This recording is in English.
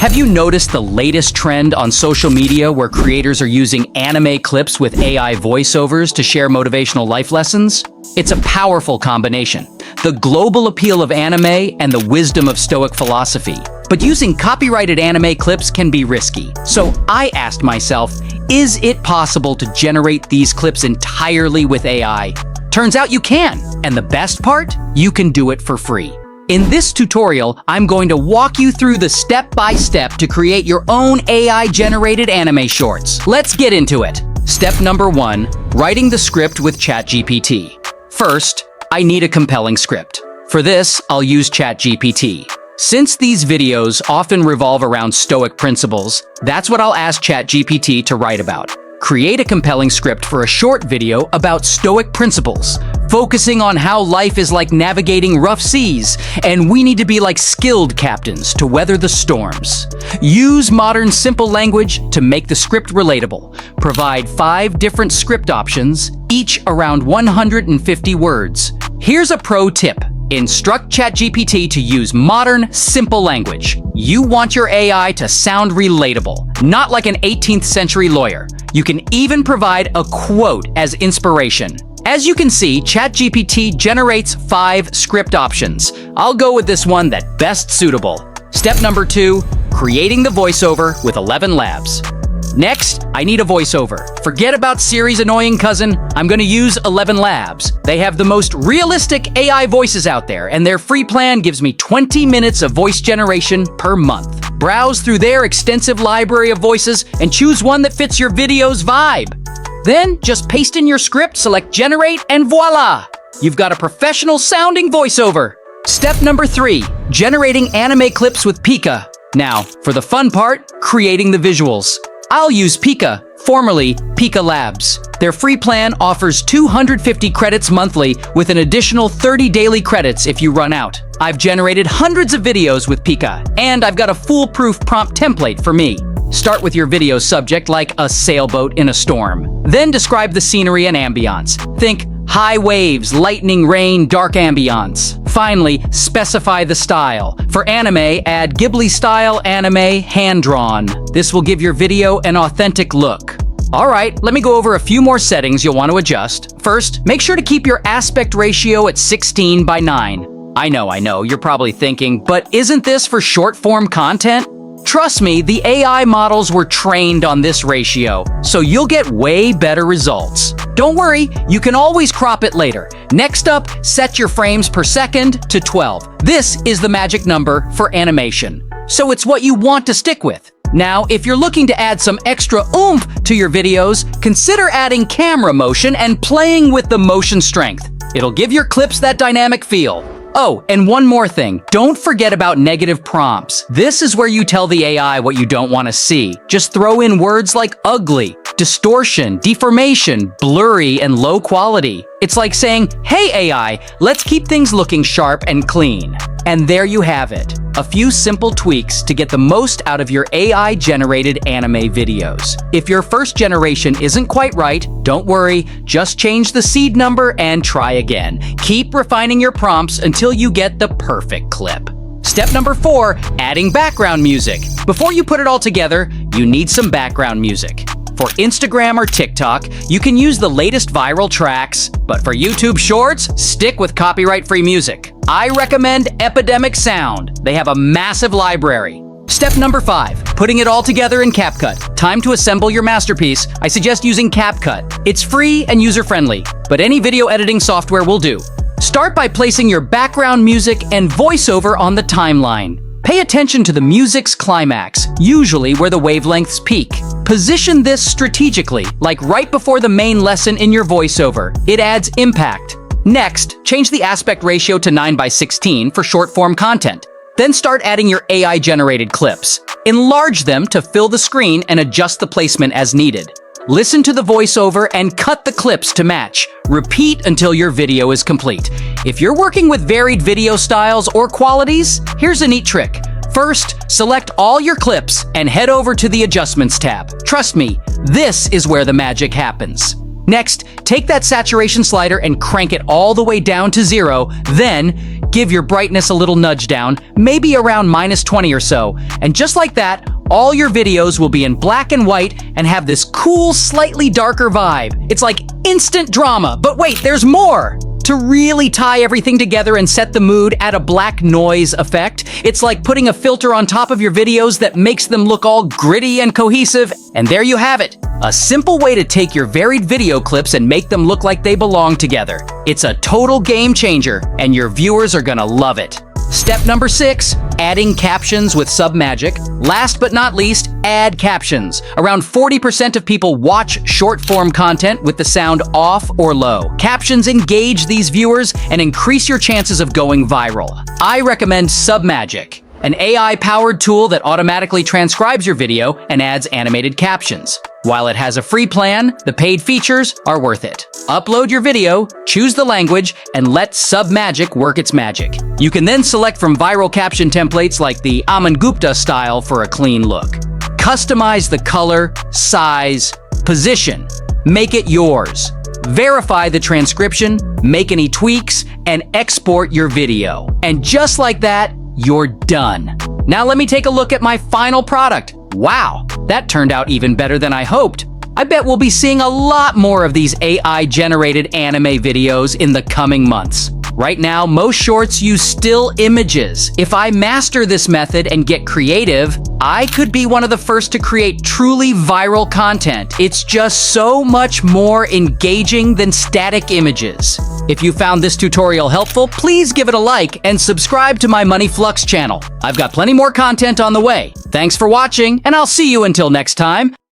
Have you noticed the latest trend on social media where creators are using anime clips with AI voiceovers to share motivational life lessons? It's a powerful combination. The global appeal of anime and the wisdom of Stoic philosophy. But using copyrighted anime clips can be risky. So I asked myself, is it possible to generate these clips entirely with AI? Turns out you can. And the best part? You can do it for free. In this tutorial, I'm going to walk you through the step-by-step to create your own AI-generated anime shorts. Let's get into it. Step number 1, writing the script with ChatGPT. First, I need a compelling script. For this, I'll use ChatGPT. Since these videos often revolve around Stoic principles, that's what I'll ask ChatGPT to write about. Create a compelling script for a short video about Stoic principles, focusing on how life is like navigating rough seas, and we need to be like skilled captains to weather the storms. Use modern simple language to make the script relatable. Provide 5 different script options, each around 150 words. Here's a pro tip. Instruct ChatGPT to use modern, simple language. You want your AI to sound relatable, not like an 18th century lawyer. You can even provide a quote as inspiration. As you can see, ChatGPT generates 5 script options. I'll go with this one that's best suitable. Step number 2, creating the voiceover with 11 labs. Next, I need a voiceover. Forget about Siri's annoying cousin. I'm going to use 11 Labs. They have the most realistic AI voices out there, and their free plan gives me 20 minutes of voice generation per month. Browse through their extensive library of voices and choose one that fits your video's vibe. Then, just paste in your script, select Generate, and voila! You've got a professional-sounding voiceover. Step number 3, generating anime clips with Pika. Now, for the fun part, creating the visuals. I'll use Pika, formerly Pika Labs. Their free plan offers 250 credits monthly with an additional 30 daily credits if you run out. I've generated hundreds of videos with Pika, and I've got a foolproof prompt template for me. Start with your video subject like a sailboat in a storm. Then describe the scenery and ambiance. Think high waves, lightning, rain, dark ambiance. Finally, specify the style. For anime, add Ghibli-style anime hand-drawn. This will give your video an authentic look. Alright, let me go over a few more settings you'll want to adjust. First, make sure to keep your aspect ratio at 16:9. I know, you're probably thinking, but isn't this for short-form content? Trust me, the AI models were trained on this ratio, so you'll get way better results. Don't worry, you can always crop it later. Next up, set your frames per second to 12. This is the magic number for animation, so it's what you want to stick with. Now, if you're looking to add some extra oomph to your videos, consider adding camera motion and playing with the motion strength. It'll give your clips that dynamic feel. Oh, and one more thing. Don't forget about negative prompts. This is where you tell the AI what you don't want to see. Just throw in words like ugly, distortion, deformation, blurry, and low quality. It's like saying, hey AI, let's keep things looking sharp and clean. And there you have it. A few simple tweaks to get the most out of your AI-generated anime videos. If your first generation isn't quite right, don't worry, just change the seed number and try again. Keep refining your prompts until you get the perfect clip. Step number 4, adding background music. Before you put it all together, you need some background music. For Instagram or TikTok, you can use the latest viral tracks, but for YouTube Shorts, stick with copyright-free music. I recommend Epidemic Sound. They have a massive library. Step number 5, putting it all together in CapCut. Time to assemble your masterpiece. I suggest using CapCut. It's free and user-friendly, but any video editing software will do. Start by placing your background music and voiceover on the timeline. Pay attention to the music's climax, usually where the wavelengths peak. Position this strategically, like right before the main lesson in your voiceover. It adds impact. Next, change the aspect ratio to 9:16 for short-form content. Then start adding your AI-generated clips. Enlarge them to fill the screen and adjust the placement as needed. Listen to the voiceover and cut the clips to match. Repeat until your video is complete. If you're working with varied video styles or qualities, here's a neat trick. First, select all your clips and head over to the Adjustments tab. Trust me, this is where the magic happens. Next, take that saturation slider and crank it all the way down to 0, then give your brightness a little nudge down, maybe around -20 or so, and just like that, all your videos will be in black and white and have this cool, slightly darker vibe. It's like instant drama, but wait, there's more! To really tie everything together and set the mood, add a black noise effect. It's like putting a filter on top of your videos that makes them look all gritty and cohesive. And there you have it. A simple way to take your varied video clips and make them look like they belong together. It's a total game changer, and your viewers are gonna love it. Step number 6, adding captions with Submagic. Last but not least, add captions. Around 40% of people watch short-form content with the sound off or low. Captions engage these viewers and increase your chances of going viral. I recommend Submagic, an AI-powered tool that automatically transcribes your video and adds animated captions. While it has a free plan, the paid features are worth it. Upload your video, choose the language, and let Submagic work its magic. You can then select from viral caption templates like the Aman Gupta style for a clean look. Customize the color, size, position. Make it yours. Verify the transcription, make any tweaks, and export your video. And just like that, you're done. Now let me take a look at my final product. Wow, that turned out even better than I hoped. I bet we'll be seeing a lot more of these AI-generated anime videos in the coming months. Right now, most shorts use still images. If I master this method and get creative, I could be one of the first to create truly viral content. It's just so much more engaging than static images. If you found this tutorial helpful, please give it a like and subscribe to my Money Flux channel. I've got plenty more content on the way. Thanks for watching, and I'll see you until next time.